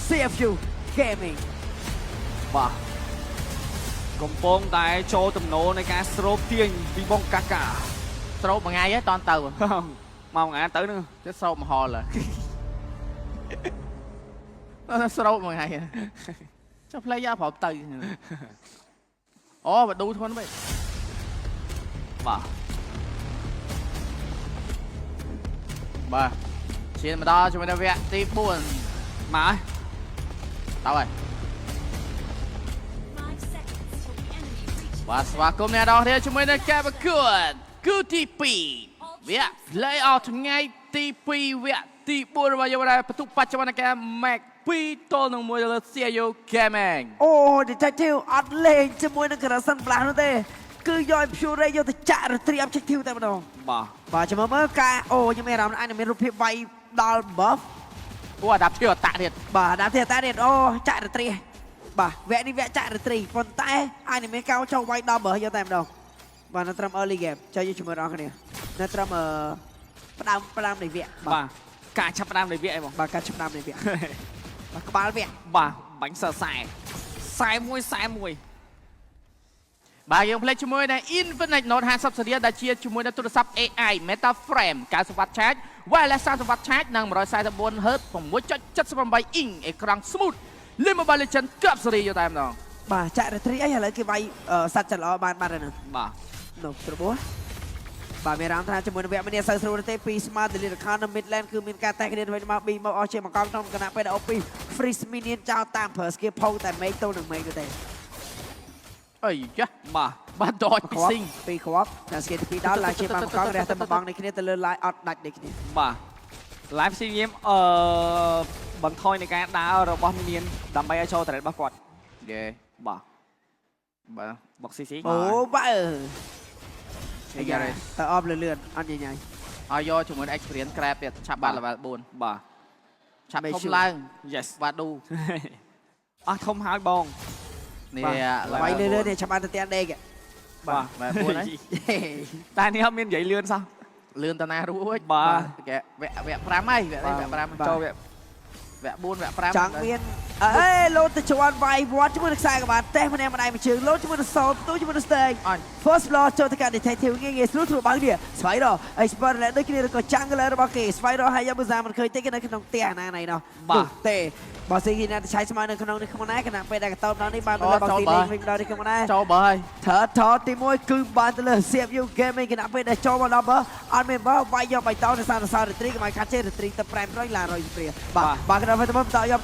CFU Gaming បាទកំពុងតែចូលទំនោរនៃការស្រោបទាញពីបងកាកា ស្រោបមួយថ្ងៃហ្នឹងតន់ទៅ មកថ្ងៃទៅហ្នឹង ទៅស្រោបមហលហើយស្រោបមួយថ្ងៃចុះ player ប្រាប់ទៅអូបឌូធន់វិញ បាទ បាទឈានមកដល់ជាមួយនឹងវគ្គទី4 មកហើយ ទៅហើយបាទស្វាគមន៍អ្នកនរគ្នាជាមួយនឹងការប្រកួតគឺទី2វគ្គ play off ថ្ងៃទី2វគ្គទី4របស់យើងដែលបន្ទុកបច្ចុប្បន្នការ Mac 2 ទល់នឹង1លើ CFU Gaming អូ Detective អត់លេងជាមួយនឹង Crescent Blast នោះទេគឺយក Pure យកទៅចាក់ Retreat Objective តែម្ដង បាទ បាទចាំមើលការអូខ្ញុំមានអារម្មណ៍អញមានរូបភាពវាយដល់ buff អូអាដាប់ជាអតទៀត បាទដាក់ទៀតតែទៀតអូចាក់ Retreat បាទវគ្គនេះវគ្គចាក់ Retreat ប៉ុន្តែអញមានកោចោលវាយដល់ buff យកតែម្ដងបាទនៅត្រឹម early game ចុះយកជាមួយបងប្អូនគ្នានៅត្រឹមផ្ដើមនៃវគ្គ បាទការចាប់ផ្ដើមនៃវគ្គអីបង បាទការចាប់ផ្ដើមនៃវគ្គបាទក្បាលវគ្គ បាទបាញ់សរសែ41 បាទយើងភ្លេចជាមួយនឹង Infinite Note 50 Series ដែលជាជាមួយនឹងទូរស័ព្ទ AI Meta Frame 90 W charge wireless 30 W charge និង 144Hz 6.78 inch អេក្រង់ Smooth League Mobile Legends Cup Series យកតែម្ដង បាទចាក់ Retreat អីឥឡូវគេវាយសัตว์ចិត្តល្អបានហើយហ្នឹង បាទ នោះត្របួសបាទមានអារម្មណ៍ថាជាមួយនឹងវគ្គនេះសូវស្រួលទេពី Smart Delete Account នៅ Midland គឺមានការតែគ្នាវិញមក B មកអស់ជាមកកង់ក្នុងគណៈពេល OP Freeze Minion ចោលតាមប្រើ skill ផុសតែ make ទៅនឹង make ទៅទេ អីយ៉ា បាទ បាទដកពីស៊ីង ពីគ្រាប់តែ skill ទី2ដល់ឡើងជាមកកង់រះតែមកបងនេះគ្នាទៅលើ line អត់ដាច់នេះគ្នា បាទ live stream បន្ថយនៃការដើររបស់មានដើម្បីឲ្យចូល trade របស់គាត់ យេ បាទ បាទ បុក CC អូបើ អីយ៉ារ៉េ ទៅអបលឿនអត់ញញ៉ៃ ឲ្យយកជាមួយនឹង experience grab ទៀតឆាប់បាន level 4 បាទ ឆាប់ធំឡើង yes បាទឌូ អស់ធំហើយបង នេះ វាយលឿននេះចាំបានទៅទាំងដេក បាទ បាទ4ហើយ តែនេះអត់មាននិយាយលឿនសោះ លឿនតាណារួច បាទ គេវគ្គ5ហើយវគ្គនេះវគ្គ5ចូលវគ្គ 4វគ្គ5 ចង់មានអេលោតទៅជន់វាយវត្តជាមួយនឹងខ្សែក្បាលទេម្នាក់ម្ដាយមួយជើងលោតជាមួយនឹងសោផ្ទុយជាមួយនឹង stage first floor ចូលទៅកាន់ detective ងាយស្រួលធ្វើបងនេះស្វ័យរក expert ដូចគ្នាក៏ចាំងកលរបស់គេស្វ័យរកហើយយកមិនសាមិនឃើញទេគេនៅក្នុងផ្ទះណាណៃនោះទេបើសិនគេណាទៅឆៃស្មើនៅក្នុងនេះខ្លួនឯងគណៈពេលដែលកតោបដល់នេះបានទៅលើបងទីលេងវិញដល់នេះខ្លួនឯង ចូលបើហើយ ថតទី1គឺបានទៅលើ CFU Gaming គណៈពេលដែលចូលមកដល់បើអត់មានបើវាយយកបៃតងនៅសារសរ retreat កុំឲ្យខាត់ចេះ retreat ទៅប្រែមរយឡារយព្រាបាទបាទគណៈពេលទៅបន្តយក